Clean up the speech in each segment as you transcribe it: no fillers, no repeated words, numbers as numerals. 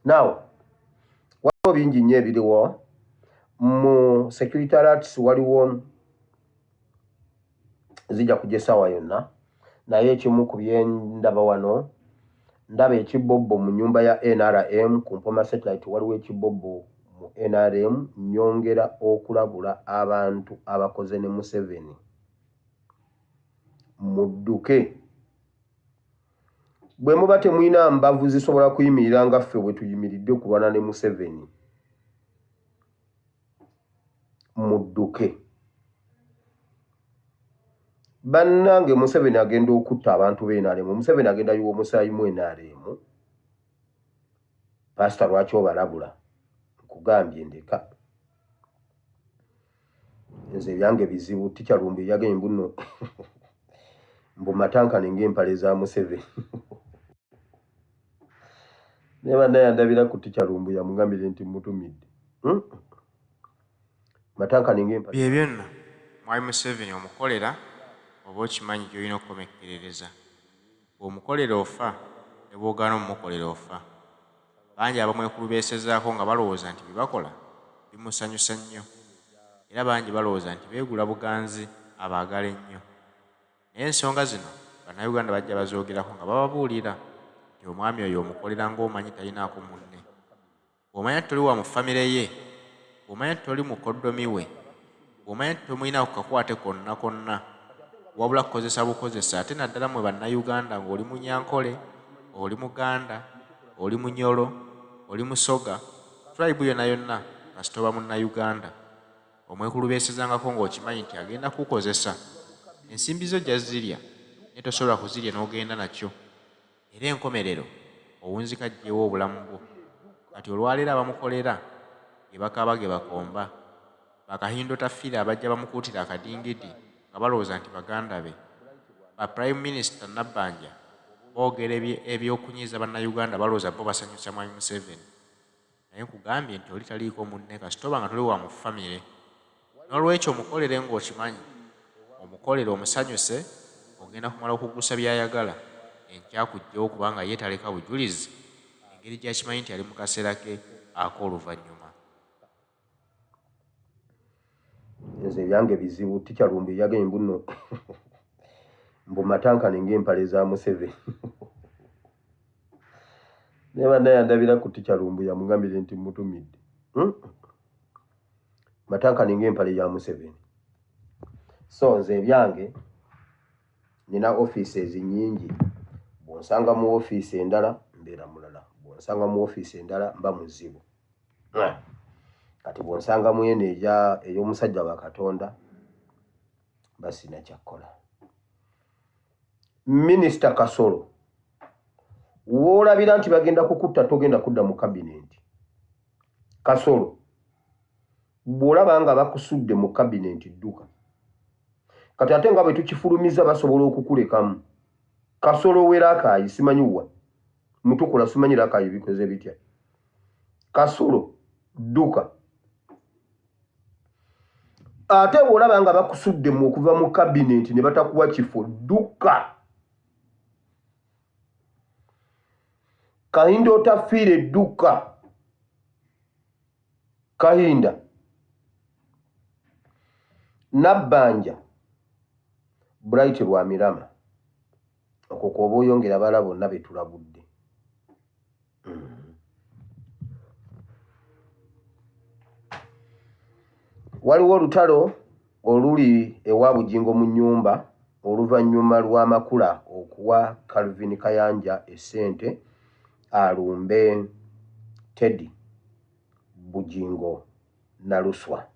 Now, waliwo bingi nnyo ebiriwo mu secretariats, waliwo zijja kujja essaawa yonna, naye ekimu ku byendaba wano, ndaba ekibobbo mu nnyumba ya NRM ku Mpoma Satellite. Waliwo ekibobbo mu NRM, nyongera okulabula abantu abakoze ne Museveni. Mudduke. Bwe muba temulina mbavu zisobola kuyimirira nga ffe bwe tuyimiridde kulwana ne Museveni, mudduke. Bannange, Museveni agenda okutta abantu b'NRM. Museveni agenda yiwa omusaayi mu NRM. Pasita, lwaki obalabula? Nkugambye ndeka. Nze ebyange bizibu. Ticha Lumbi yagambye mbuno mbu matankane ng'empale za Museveni. Ne bannaye andabira ku Ticha Lumbi yamugambire nti mutumidde. Matankane ng'empale. Bye byonna mwali Museveni omukolera oba okimanyi gy'olina okukomekkerereza. Bw'omukolera ofa ne bw'ogaana omumukolera ofa. Bangi abamwekulubeesezaako nga balowooza nti bye bakola bimusanyusa nnyo, era bangi balowooza nti beegula buganzi abaagala ennyo. Naye ensonga zino bannayuganda bajja bazoogerako nga bababuulira nti omwami oyo omukolera ng'omanyi talinaako munne. Bw'omanya nti toli wa mu famire ye, bw'omanya nti toli mukoddomi we, bw'omanya nti tomulina kukakwate konna konna, wabula kukozesa bukozesa, ate naddala mwe bannayuganda ng'oli Munyankole, oli Muganda, oli Munyolo, oli Musoga, tribe yonna yonna kasita oba munnayuganda, omwekulubeesezangako ng'okimanyi nti agenda kukozesa. Ensimbi zo gy'azirya naye tosobola kuzirya n'ogenda nakyo, era enkomerero owunzika gyewo obulamu bwo. Kati olwaleero abamukolera ge bakaaba ge bakomba, bakahindo tafiira abajja bamukuutira akadingidi nga balowooza nti baganda be. Ba Prime Minister Nabbanja boogera ebyokunyiiza bannayuganda balowooza bo basanyusa mwami Museveni. Naye nkugambye nti oli taliiko munne kasita oba nga toli wa mu famire. N'olwekyo omukolere ng'okimanyi, omukolere omusanyuse, ogenda kumala okugusa by'ayagala, enkyakujjawo kubanga ye taleka bujulizi, engeri gy'akimanyi nti ali mu kaseera ke ak'oluvannyuma. Nze ebyange bizibu. Ticha Lumbi yagambye mbuno mbu matankane ng'empale za Museveni. Ne bannaye andabira ku Ticha Lumbi yamugambire nti mutumidde. Matankane ng'empale ya Museveni. So nze ebyange nina offices nnyingi. Bw'onsanga mu office endala mbeera mulala, bw'onsanga mu office endala mba muzibu. Kati bw'onsanga mu eno ey'omusajja wa Katonda mba sina kyakkola. Minisita Kasolo, w'olabira nti bagenda kukutta togenda kudda mu kabinenti. Kasolo, bw'olaba nga bakusudde mu kabinenti dduka. Kati ate nga bwe tukifulumiza basobola okukulekamu. Kasolo we Rakai simanyi wa. Mutukula simanyi Rakai bikoze bitya. Kasolo, dduka. Ate bw'olaba nga bakusudde mu okuva mu kabinenti ne batakuwa kifo, dduka. Kahinda otafiire dduka. Kahinda. Nabbanja. Bright lwa Mirama. Okwo kw'oba oyongera bala bonna be tulabudde. Waliwo olutalo oluli ewa Bujingo mu nnyumba oluvannyuma lw'amakula okuwa Calvin Kayanja essente alumbe Teddy Bujingo Naluswa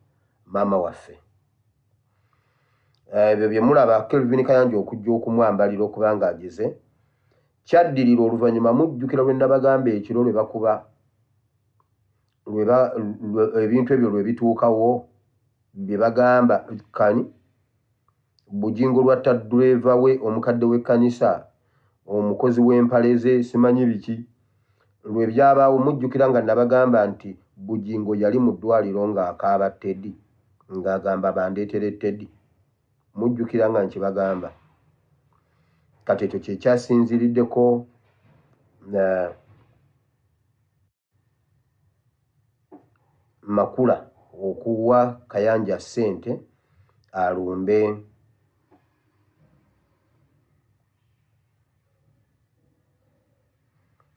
maama waffe. Ebyo bye mulaba Calvin Kayanja okujja okumwambalira okubanga ageze. Kyaddirira oluvannyuma mujjukira lwe nabagamba ekiro lwe bakuba ebintu ebyo lwe bituukawo bye bagamba kani Bujingo lwatta driver we omukadde w'ekkanisa omukozi w'empale ze simanyi biki lwe byabaawo mujjukira nga nabagamba nti Bujingo yali mu ddwaliro ng'akaaba Teddy ng'agamba bandeetere Teddy. Mujjukira nga nkibagamba. Kati ekyo kye kyasinziriddeko Makula okuwa Kayanja ssente alumbe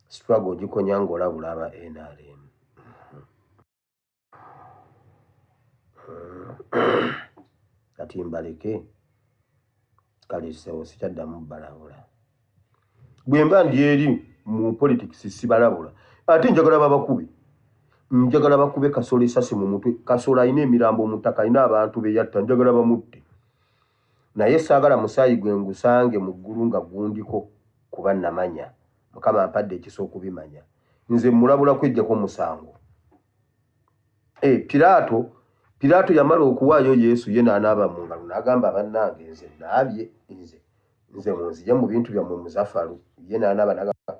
struggle gikonya ng'olabula aba NRM. Kati mbaleke kalisewo sikyaddamu balabula. Bwe mba ndi eri mu politics sibalabula. Ate njagala babakube. Njagala bakube Kasolo esasi mu mutwe. Kasolo alina emirambo mu ttaka, alina abantu be yatta, njagala bamutte. Naye saagala musaayi gwe ngusange mu ggulu nga gundiko kuba namanya. Mukama ampadde ekisa okubimanya. Nze mulabula kwejjako musango. Pilato yamala okuwaayo Yesu ye n'anaaba mu ngalo n'agamba bannange nze naabye nze munzije mu bintu byammwe Muzaffalu ye n'anaaba n'agamba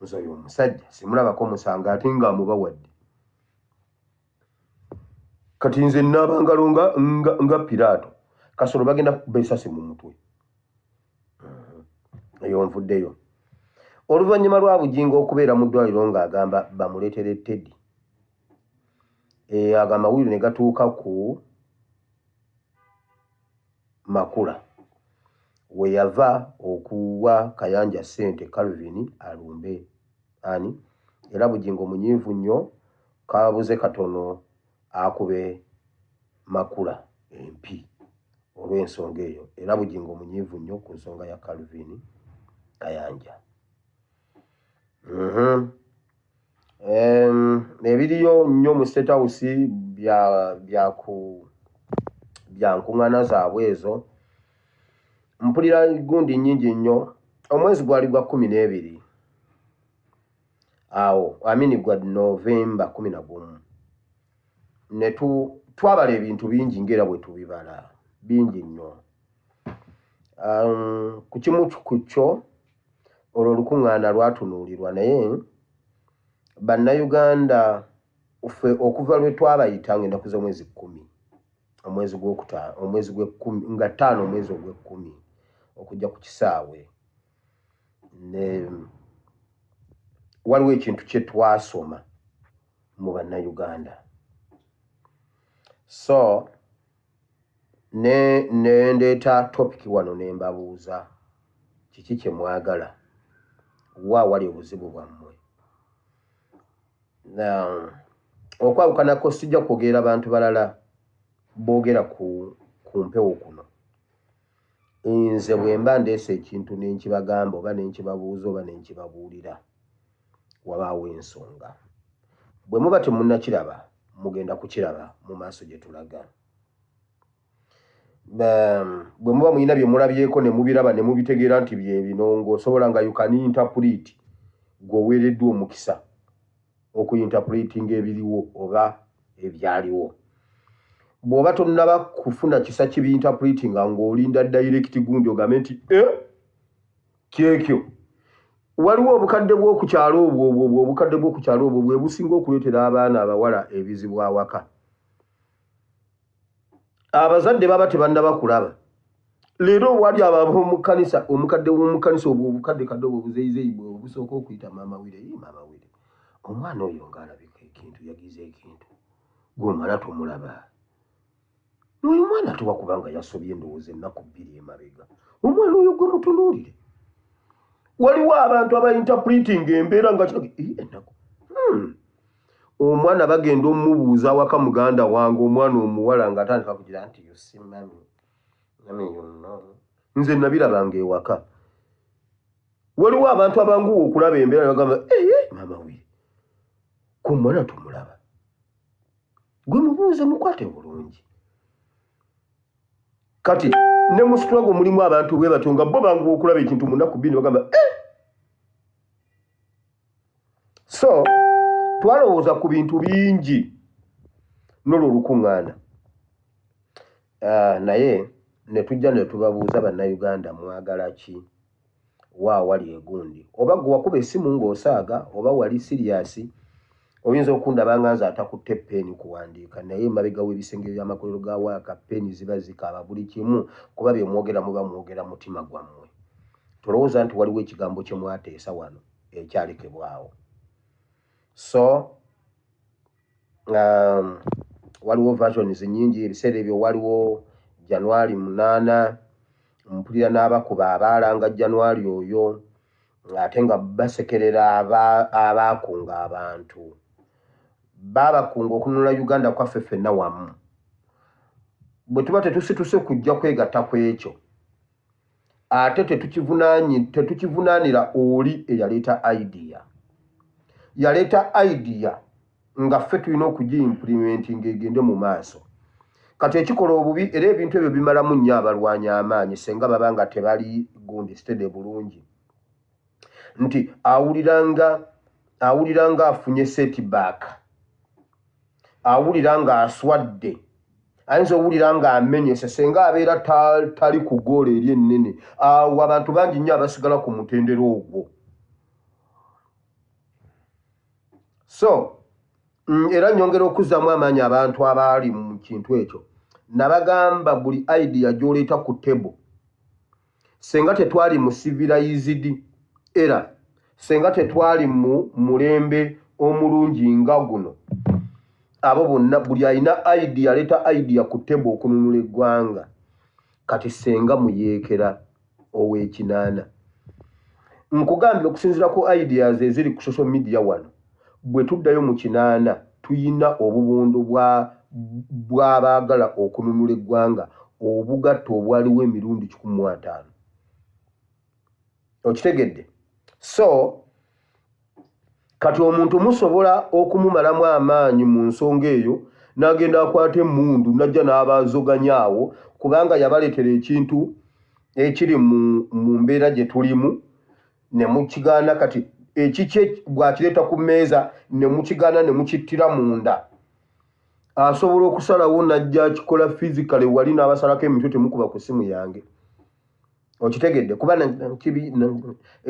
nze oyo omusajja simulabako musango ate ng'amubawadde. Kati nze naaba ngalo nga Pilato. Kasolo bagenda kukuba essasi mu mutwe. Eyo nvuddeyo. Oluvannyuma lwa Bujingo okubeera mu ddwaliro ng'agamba bamuleetere Teddy. Agamawulire ne gatuuka ku Makula we yava okuwa Kayanja ssente Calvin alumbe ani era Bujingo munyiivu nnyo kabuze katono akube Makula MP olw'ensonga eyo era Bujingo munyiivu nnyo ku nsonga ya Calvin Kayanja. Ebiriyo nnyo mu State House bya nkuŋŋaana zaabwe ezo mpulira gundi nnyingi nnyo. Omwezi gwali gwa 12 awo gwa Novemba 11 ne twabala ebintu bingi ng'era bwe tubibala bingi nnyo. Ku kimu ku kyo olwo olukuŋŋaana lwatunuulirwa naye Bannayuganda okuva lwe twabayita ng'ennaku z'omwezi 10 omwezi gw'okutaano omwezi gw'ekkumi nga 5 omwezi ogw'ekkumi okujja ku kisaawe waliwo ekintu kye twasoma mu Bannayuganda. So ne ndeeta topic wano ne mbabuuza kiki kye mwagala wa wali obuzibu bwammwe. Okwawukanako sijja kwogera abantu balala boogera ku mpewo kuno. Nze bwe mba ndeese ekintu ne nkibagamba oba ne nkibabuuza oba ne nkibabuulira wabaawo ensonga. Bwe muba temunnakiraba mugenda kukiraba mu maaso gye tulaga. Bwe muba mulina bye mulabyeko ne mubiraba ne mubitegeera nti bye bino ng'osobola nga you can interpret gw'oweereddwa omukisa okuyinterpretinga ebiriwo oba ebyaliwo. Bw'oba tonnaba kufuna kisa kibiyinterpretinga ng'olinda direct gundi ogambe nti kyekyo. Waliwo obukadde bw'okukyalo obwo bwe businga okuleetera abaana abawala ebizibu awaka. Abazadde baba tebannaba kulaba. Leero wali ab'omu kkanisa omukadde w'omu kkanisa obwo obukadde kadde obwo obuzeyizeyi bwe obusooka okuyita maama wire. Omwana oyo ng'alabika ekintu yagize ekintu gw'omwana tomulaba. Oyo mwana tewakubanga yasobye endowooza ennaku 2 emabega. Omwana oyo gwe mutunuulire. Waliwo abantu abayinterpretinga embeera nga ennaku. Omwana bagenda omubuuza waka muganda wange omwana omuwala ng'atandika kugira nti you see mami you know. Nze nabirabanga ewaka. Waliwo abantu abanguwa okulaba embeera ne bagamba maama wire ku mwana tumulaba. Gwe mubuuze mukwate bulungi. Kati ne mu struggle mulimu abantu bwe batyo nga bo banguwa okulaba ekintu mu nnaku 2 bagamba So twalowooza ku bintu bingi n'olwo olukuŋŋaana. Naye ne tujja ne tubabuuza Bannayuganda mwagala ki wa wali egundi oba gwe wakuba essimu ng'osaaga oba wali siriasi oyinza okundaba nga nze atakutte peeni kuwandiika naye emabega w'ebisenge by'amakolero ga waaka peeni ziba zikaaba buli kimu kuba bye mwogera muba mwogera mutima gwammwe. Tolowooza nti waliwo ekigambo kye mwateesa wano ekyalekebwawo. So waliwo versions nyingi ebiseera ebyo waliwo January 8 mpulira n'abakuba abaalanga January oyo ate nga basekerera abaakunga abantu baabakunga okununula Uganda kwaffe ffenna wamu bwe tuba tetusituse kujja kwegatta ku ekyo ate tetukivunaanira oli eyaleeta idea nga ffe tulina okugiimpurimentinga egende mu maaso kati ekikola obubi era ebintu ebyo bimalamu nnyo abalwanyi amaanyi senga baba nga tebali gundi stede bulungi nti awuliranga afunye setback awulira nga aswadde ayinza owulira nga amenyese senga abeera tali ku goola eri ennene awo abantu bangi nnyo abasigala ku mutendera ogwo so era nyongera okuzzaamu amaanyi abantu abaali mu kintu ekyo nabagamba buli idea gy'oleeta ku table senga tetwali mu civilized era senga tetwali mu mulembe omulungi nga guno abo bonna buli alina idea leeta idea ku table okununula eggwanga kati senga muyeekera ow'ekinaana nkugambye okusinziira ku ideas eziri ku social media wano bwe tuddayo mu kinaana tuyina obubundu bw'abaagala okununula eggwanga obugatta obwaliwo emirundi 15 okitegedde so kati omuntu musobola okumumalamu amaanyi mu nsonga eyo n'agenda akwata emmundu najja n'abazoganyaawo kubanga yabaleetera ekintu ekiri mu mbeera gye tulimu ne mukigaana kati ekikye bw'akireeta ku mmeeza ne mukigaana ne mukittira munda asobola okusalawo najja akikola physically wali n'abasalako emitwe temukuba ku ssimu yange okitegedde kuba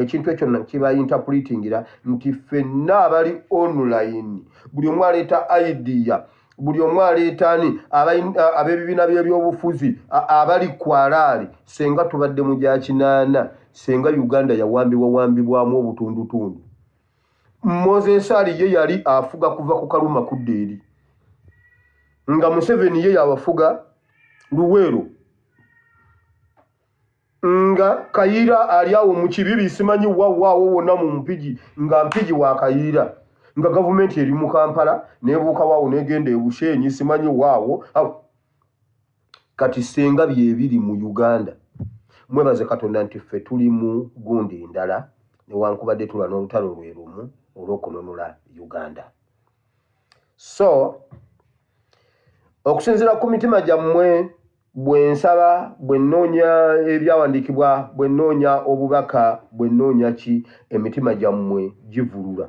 ekintu ekyo nakiba interpretingira nti ffenna abali online buli omu aleeta idea buli omu aleeta ab'ebibiina by'ebyobufuzi abali kwalaali senga tubadde mu gya kinaana senga Uganda yawambibwawambibwamu obutundutundu Moses Ali ye yali afuga kuva ku kaluma kudda eri nga Museveni ye yawafuga Luweero nga Kayira ali awo mu kibibi simanyi waawo wonna mu mpigi nga mpigi wa Kayira nga gavumenti eri mu Kampala nebuuka waawo negenda ebushenyi simanyi waawo kati senga byebiri mu Uganda mwebaze Katonda nti ffe tuli mu gundi ndala newankubadde tula n'olutalo lwe lumu olw'okununula Uganda so okusinziira ku mitima gyammwe bwe nsaba bwe nnoonya ebyawandiikibwa bwe nnoonya obubaka bwe nnoonya ki emitima gyammwe givulula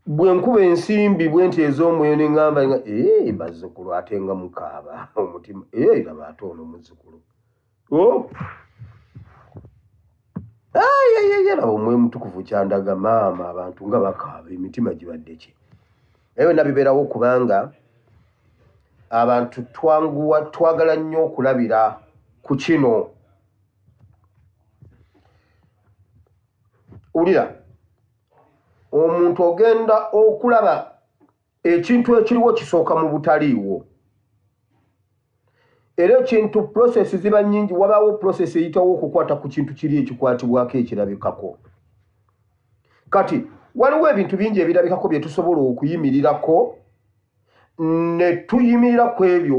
bwe nkuba ensimbi bwe nti ez'omwoyo ne ŋŋamba nga bazzukulu ate nga mukaaba omutima laba ate ono muzzukulu laba omwoyo mutukuvu kyandaga maama abantu nga bakaaba emitima gibadde ki eyo nabibeerawo kubanga abantu twagala nnyo okulabira ku kino ulira omuntu ogenda okulaba ekintu ekiriwo kisooka mu butaliiwo era ekintu process ziba nnyingi wabaawo process eyitawo okukwata ku kintu kiri ekikwatibwako ekirabikako kati waliwo ebintu bingi ebirabikako bye tusobola okuyimirirako ne tuyimirira ku ebyo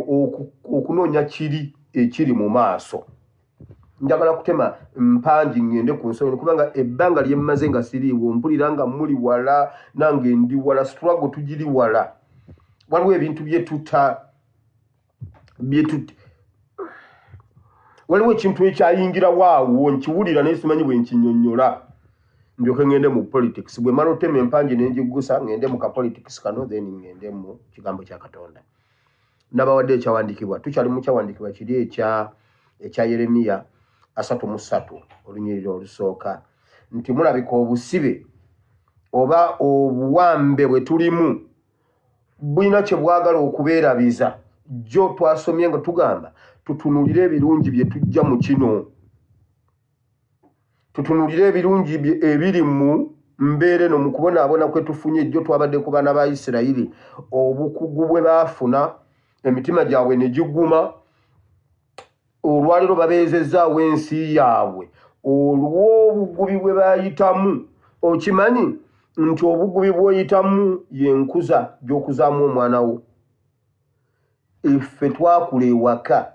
okunoonya kiri ekiri mu maaso njagala kutema mpanji ngende ku nsonga kubanga ebbanga lye mmaze nga siriiwo mpulira nga muli wala nange ndi wala struggle tugiri wala waliwo ebintu waliwo ekintu ekyayingira waawo nkiwulira naye simanyi bwe nkinyonnyola ndyoke ngende mu politics bwe mala otema empanji nenjigusa ngende mu ka politics kano then ngende mu kigambo kya Katonda nabawadde ekyawandiikibwa tukyali mu kyawandiikibwa kiri ekya Yeremiya 33 olunyiriri olusooka nti mulabika obusibe oba obuwambe bwe tulimu bulina kye bwagala okubeerabiza jjo twasomye nga tugamba tutunulire ebirungi bye tujja mu kino tutunulire ebirungi ebiri mbeere no mu kubonaabona kwe tufunye ejjo twabadde ku baana ba Isirayiri obukugu bwe baafuna emitima gyabwe ne giguma olwaliro babeezezzaawo ensi yaabwe olw'obugubi bwe baayitamu. Okimanyi nti obugubi bw'oyitamu yenkuza gy'okuzaamu omwana wo. Iffe twakula ewaka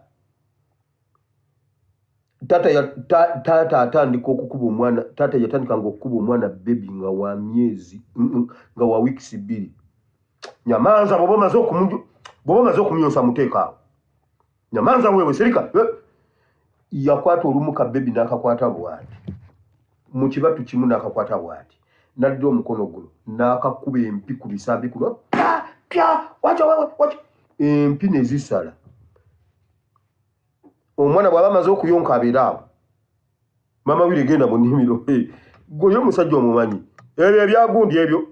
taata atandika okukuba omwana, taata yatandikanga okukuba omwana bebi nga wa myezi nga wa wiikisi 2. Nyamanza bw'oba omaze okumyosa muteeka awo. Nyamanza wewe serika. Yakwata olumu ka bebi n'akakwata bw'ati. Mu kibatu kimu n'akakwata bw'ati. N'adda omukono guno n'akakuba empi ku bisambi kuno. Wacha. Empi ne zisala. Omwana bw'aba amaze okuyonka abeera awo. Mama wire genda mu nnimiro. Goyo omusajja omumanyi. Ebyo ebyagundi ebyo.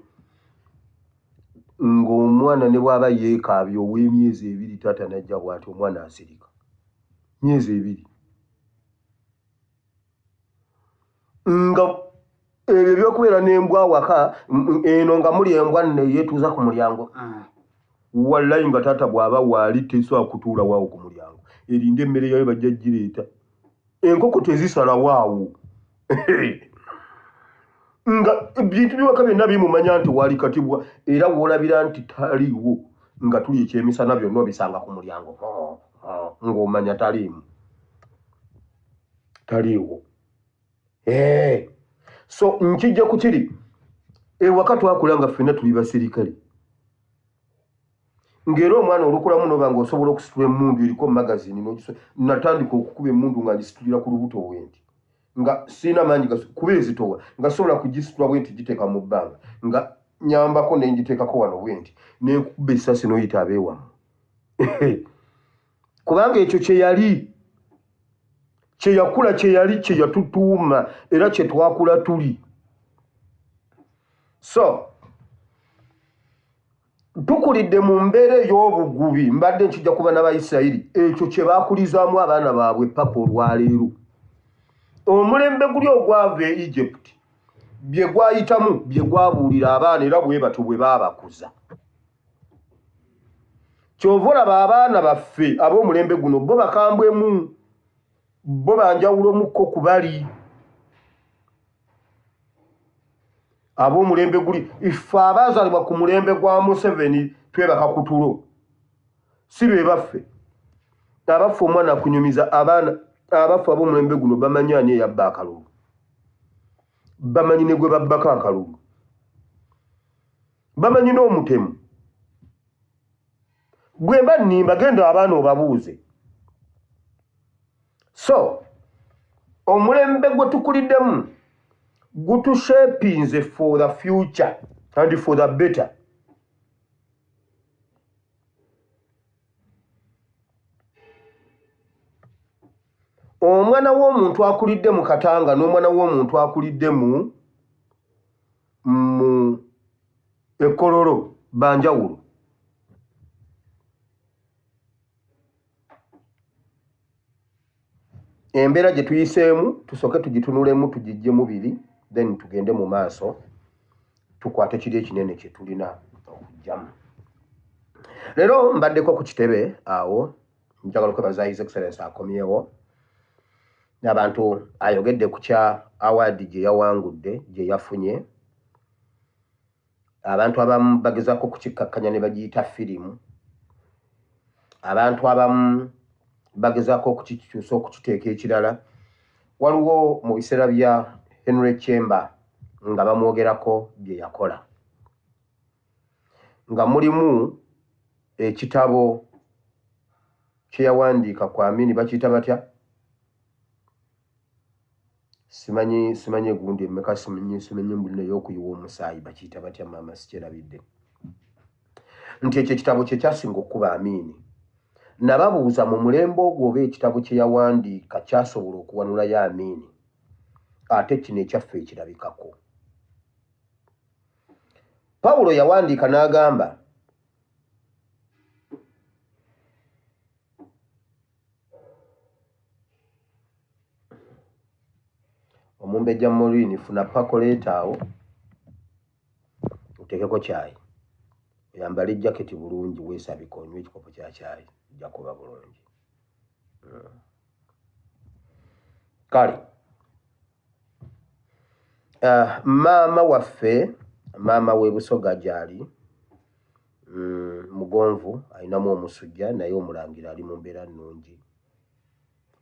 Ng'omwana ne bw'aba yeekaabye ow'emyezi 2 taata n'ajja bw'ati omwana asirika. Myezi 2. Nga ebyo by'okubeera n'embwa waka eno nga muli embwa nne yeetuuza ku mulyango. Wallahi nga taata bw'aba waali tesobola kutuula waawo ku mulyango. Erinde emmere yayo bajja gireeta. Enkoko tezisala waawo. Nga ebintu by'ewaka byonna bimumanya nti wali katibwa era w'olabira nti taliiwo nga tuli ekyemisana byonna obisanga ku mulyango. Ng'omanya taliimu. Taliiwo. So nkijja ku kiri ewaka twakula nga ffenna tuli basirikale. Ng'era omwana olukulamu n'oba ng'osobola okusitula emmundu eriko mu magazini natandika okukuba emmundu nga ngisitulira ku lubuto bwenti. Nga sina maanyi kuba ezitowa nga sobola kugisitula bwenti giteeka mu bbanga nga nyambako ne ngiteekako wano bwenti n'ekuba essasi n'oyita abeewamu. Kubanga ekyo kye yali kye yakula kye yali kye yatutuuma era kye twakula tuli. So tukulidde mu mbeera ey'obugubi mbadde nkijja kuba n'Abayisirayiri ekyo kye baakulizaamu abaana baabwe paka olwaleero. Omulembe guli ogwava e Egypt bye gwayitamu bye gwabuulira abaana era bwe batyo bwe baabakuza. Kyova olaba abaana baffe ab'omulembe guno bo bakambwemu, bo banjawulomukko ku bali. Ab'omulembe guli iffe abaazaalibwa ku mulembe gwa Museveni twebaka ku tulo. Si be baffe. Abaffe omwana akunyumiza abaana abaffe ab'omulembe guno bamanyi ani eyabba akalulu. Bamanyi ne gwe babbako akalulu. Bamanyi n'omutemu. Gwe mba nnimba genda abaana obabuuze. So omulembe gwe tukuliddemu gutushapinze for the future and for the better. Omwana w'omuntu akulidde mu Katanga n'omwana w'omuntu akulidde mu Ekololo banjawulo. Embeera gye tuyiseemu tusooke tugitunulemu tugijjemu biri then tugende mu maaso tukwate kiri ekinene kye tulina okujjamu. Leero mbaddeko ku kitebe awo njagala okwebaza His Excellency akomyewo n'abantu ayogedde ku kya award gye yawangudde gye yafunye. Abantu abamu bagezaako kukikkakkanya ne bagiyita firimu. Abantu abamu bagezaako okukikyusa okukiteeka ekirala. Waliwo mu biseera bya Henry Chemba nga bamwogerako bye yakola. Nga mulimu ekitabo kye yawandiika ku Amini bakiyita batya? Simanyi egundi emmeka simanyi mbulina ey'okuyiwa omusaayi bakiyita batya maama sikyerabidde. Nti ekyo ekitabo kye kyasinga okuba Amini. Nababuuza mu mulembe ogwo oba ekitabo kye yawandiika kyasobola okuwanulayo Amini. Ate kino ekyaffe ekirabikako. Pawulo yawandiika n'agamba Omumbejja Morini funa pakoleeta awo tekeko chai yambale jacket bulungi weesabika onywe ekikopo kya chai jakuba bulungi kale mama waffe mama we Busoga jali mugonvu ayinamu omusujja naye omulangira ali mu mbeera nnungi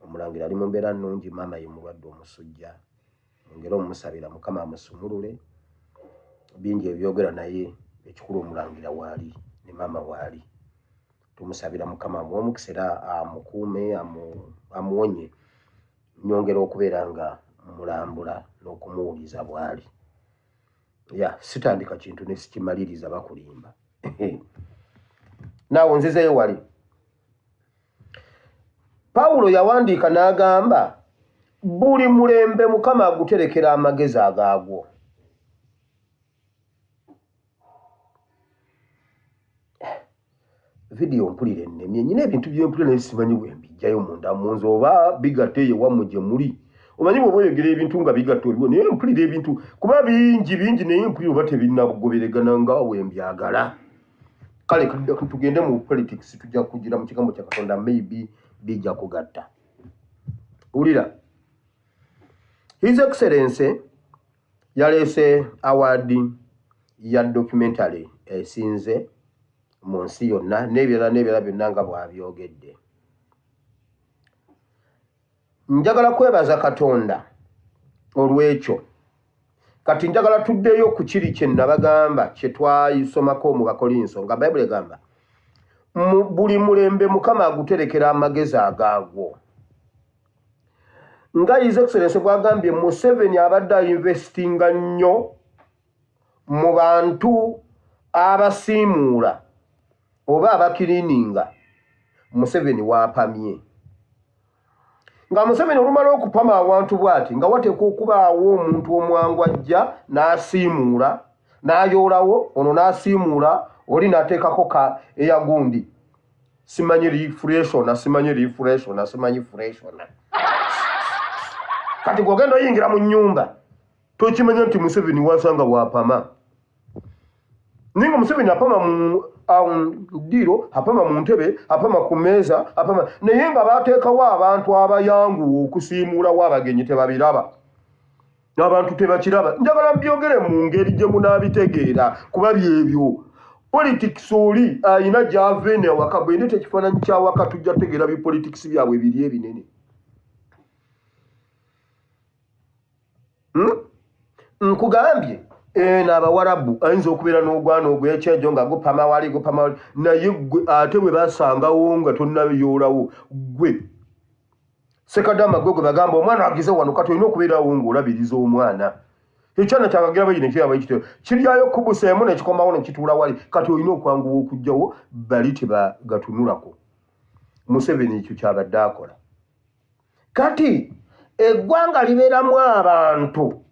omulangira ali mu mbeera nnungi mama ye mulwadde omusujja ngero omusabira mukama amusumulule bingi ebyogera naye ekikulu omulangira waali ne mama waali tumusabira mukama omukisera amukuume amuwonye nyongera okubeera nga mulambula n'okumuwuliza bwali sitandika kintu ne sikimaliriza bakulimba naawe nzizeyo wali Pawulo yawandiika n'agamba buli mulembe mukama aguterekera amagezi agaagwo video mpulire nnemye nyina ebintu byempulire simanyi bwembijjayo munda munzi oba bigatte ye wammwe gye muli omanyi bwe boyogera ebintu nga bigatte oliwo naye mpulire ebintu kuba bingi naye mpulire oba tebinnagoberegana nga bwembyagala kale tugende mu politics tujja kugira mu kigambo kya Katonda maybe bijja kugatta ulira His Excellency yalese award ya documentary esinze mu nsi yonna n'ebirala byonna nga bwabyogedde njagala kwebaza Katonda olw'ekyo kati njagala tuddeyo ku kiri kye nabagamba kye twayisomako mu Bakolinso nga Bayibuli egamba buli mulembe mukama aguterekera amagezi agaagwo nga His Excellency bwagambye Museveni abadde investinga nnyo mu bantu abasiimuula oba abakirininga Museveni waapamye nga Museveni olumala okupama abantu bwati nga wateeka okubaawo omuntu omwangu ajja n'asiimuula n'ayoolawo ono n'asiimuula oli n'ateekako ka eyagundi simanyi refreshona kati gwogenda oyingira mu nnyumba tokimanya nti Museveni wasanga waapama ninga Museveni apama mu diro apama mu ntebe apama ku meeza apama naye nga bateekawo abantu abayangu okusiimuulawo abagenyi tebabiraba n'abantu tebakiraba njagala byogere mu ngeri gye munaabitegeera kuba byebyo politics oli ayina gy'ava eno awaka bwende tekifaananyi kyawaka tujja tegeera bipolitics byabwe biri ebinene nkugambye n'abawarabu ayinza okubeera n'ogwana ogw'ekyejo nga gupama wali naye gwe ate bwe basangawo nga tonnabiyoolawo gwe sekadama gwe bagamba omwana agize wano kati olina okubeerawo ng'olabiriza omwana ekyana kyakagira bayina ekiraba ekitero kiryayo kubuseemu nekikomawo nekituula wali kati olina okwanguwa okugjawo bali tebagatunulako Museveni ekyo kyabadde akola kati eggwanga libeeramu abantu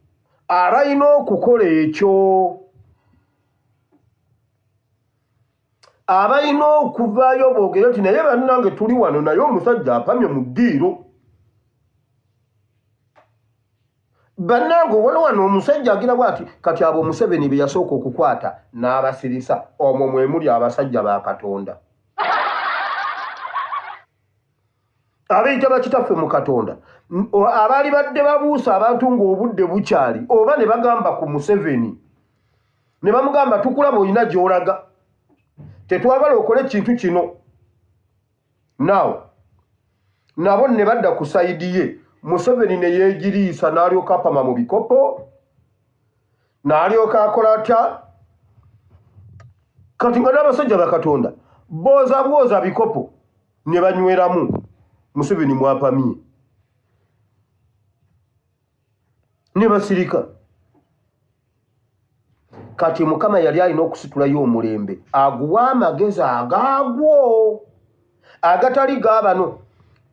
abalina okukola ekyo abalina okuvaayo boogere nti naye bannange tuli wano naye omusajja apamye mu ddiiro bannange wano wano omusajja agira bwati kati abo Museveni be yasooka okukwata n'abasirisa omwo mwe muli abasajja ba Katonda abeyita bakitaffe mu Katonda abaali badde babuusa abantu ng'obudde bukyali oba ne bagamba ku Museveni ne bamugamba tukulaba olina gy'olaga tetwagala okole ekintu kino naawe nabo ne badda ku sayidi ye Museveni ne yeegiriisa n'alyoka apama mu bikopo n'alyoka akola atya kati nga n'abasajja ba Katonda booza bikopo ne banyweramu Museveni mwapamye ne basirika kati mukama yali alina okusitulayo omulembe aguwa amagezi agaagwo agatali gaabano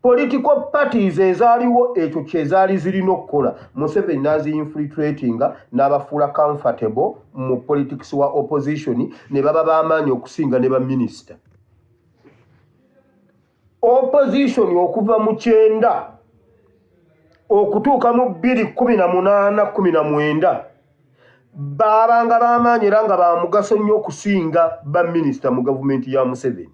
political parties ezaaliwo ekyo kyezaali zirina okukola Museveni n'azi-infiltratinga n'abafuula comfortable mu politics wa opposition ne baba b'amaanyi okusinga ne baminisita opposition okuva mu 9 okutuuka mu 2018-19 baabanga b'amaanyi era nga ba mugaso nnyo okusinga baminisita mu gavumenti ya Museveni.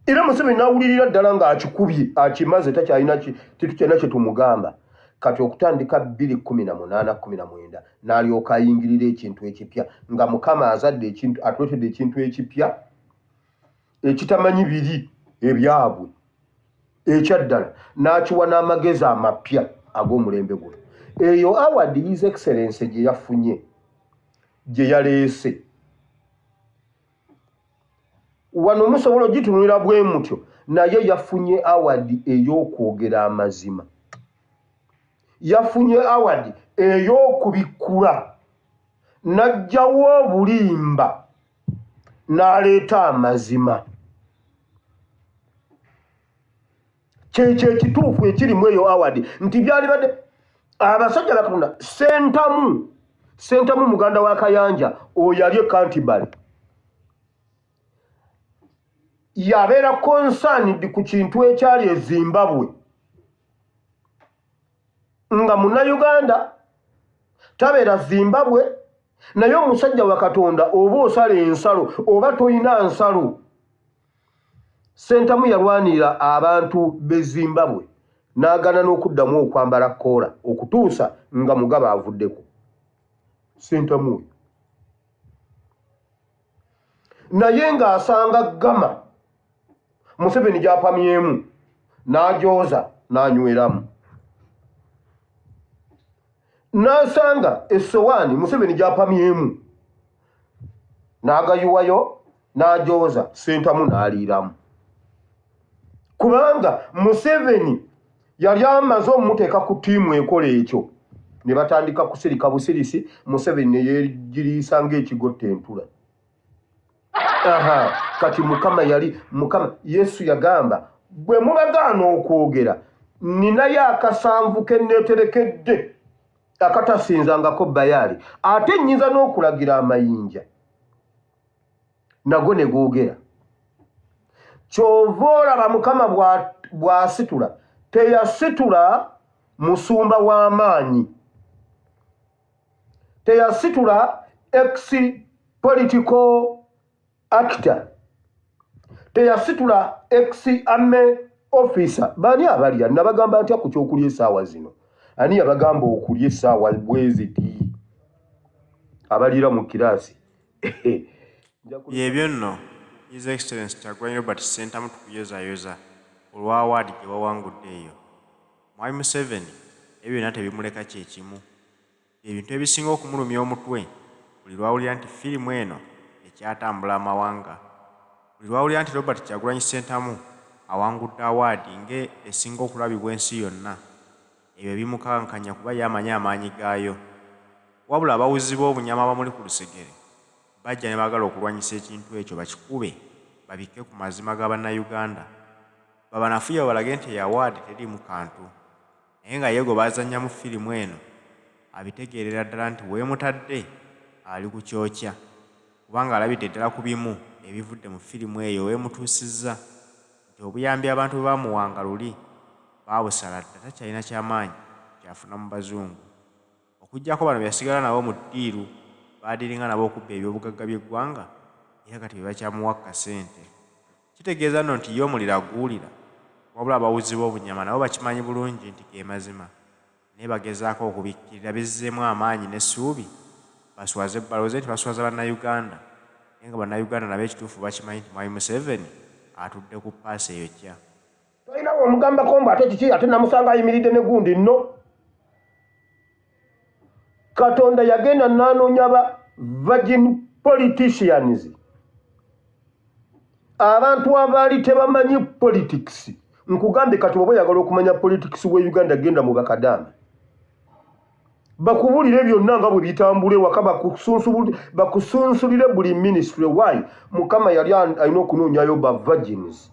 Era Museveni n'awulirira ddala ng'akikubye akimaze tetukyalina kye tumugamba. Kati okutandika 2018-19 n'alyoka ayingirira ekintu ekipya nga Mukama azadde atuletedde ekintu ekipya ekitamanyi biri ebyabwe ekyaddala n'akiwa n'amagezi amapya ag'omulembe guno. Eyo award His Excellency gye yafunye gye yaleese wano musobola ogitunulira bwe mutyo, naye yafunye award ey'okwogera amazima, yafunye award ey'okubikkula, n'ajjawo obulimba n'aleeta amazima. Kyekyo ekituufu ekirimu eyo award nti byali badde abasajja Katonda Sentamu muganda wa Kayanja oyo yali Kantibali yabeera concerned ku kintu ekyali e Zimbabwe nga Munnayuganda tabeera Zimbabwe, naye omusajja wa Katonda oba osala ensalo oba toyina nsalo. Sentamu yalwanirira abantu b'e Zimbabwe n'agaana n'okuddamu okwambala koola okutuusa nga Mugabe avuddeko. Sentamu oyo naye ng'asanga Gama Museveni gy'apamyemu n'agyoza n'anyweramu, n'asanga essowaani Museveni gy'apamyemu n'agayiwayo n'agyoza, Sentamu n'aliiramu. Kubanga Museveni yali amaze omuteeka ku ttiimu ekola ekyo, ne batandika kusirika busirisi, Museveni ne yeegiriisa ng'ekigotta entula. Kati Mukama Yesu yagamba bwe mubagaana okwogera ninayo akasanvu ke neeterekedde akatasinzangako Bayaali, ate nnyinza n'okulagira amayinja nago ne googera. Kyova olaba Mukama bw'asitula teyasitula musumba w'amaanyi, teyasitula ex-political actor, teyasitula ex-army officer. Bani abalya nabagamba ntya ku kyokulya essaawa zino? Ani yabagamba okulya essaawa bweziti abaliira mu kiraasi? Yebyo nno His Excellency Kyagulanyi Robert Sentamu tukuyozayoza olwa award gye wawangudde eyo. Mwami Museveni ebyo byonna tebimuleka kyekimu, ebintu ebisinga okumulumya omutwe buli lwawulira nti firimu eno ekyatambula amawanga, buli lwawulira nti Robert Kyagulanyi Sentamu awangudde award ng'esinga okulabibwa ensi yonna, ebyo bimukankanya kuba yamanyi amaanyi gaayo. Wabula abawuzi b'obunyama abamuli ku lusegere bajja ne baagala okulwanyisa ekintu ekyo bakikube babikke ku mazima ga bannayuganda, babanafuya balage nti eyo award teriimu kantu, naye nga ye gwe bazannya mu firimu eno abitegeerera ddala nti weemutadde ali ku kyokya, kubanga alabidde ddala ku bimu ebivudde mu firimu eyo weemutuusizza nti obuyambi abantu bwe bamuwanga luli baabusala dda, takyalina kyamaanyi kyafuna mu bazungu. Okuggyako bano byasigala nabo mu ddiiru baadiringa nabo okubba ebyobugagga by'eggwanga, era kati be bakyamuwakka ssente. Kitegeeza nno nti ye omuliro aguwulira, wabula abawuzi b'obunyama nabo bakimanyi bulungi nti ge mazima, naye bagezaako okubikkirira bizzeemu amaanyi n'essuubi baswaze balowooze nti baswaza bannayuganda, naye nga bannayuganda nabo ekituufu bakimanyi nti Mwami Museveni atudde ku paasi eyo kya. Toyinawo omugambako mbu ate kiki ate namusanga ayimiridde ne gundi nno. Katonda yagenda n'anoonya ba virgin politicians, abantu abaali tebamanyi politics. Nkugambe kati oba oyagala okumanya politics we Uganda, genda mu bakadama bakubulire byonna nga bwe bitambula ewaka, bakusunsulire buli ministry. Why? Mukama yali alina okunoonyayo ba virgins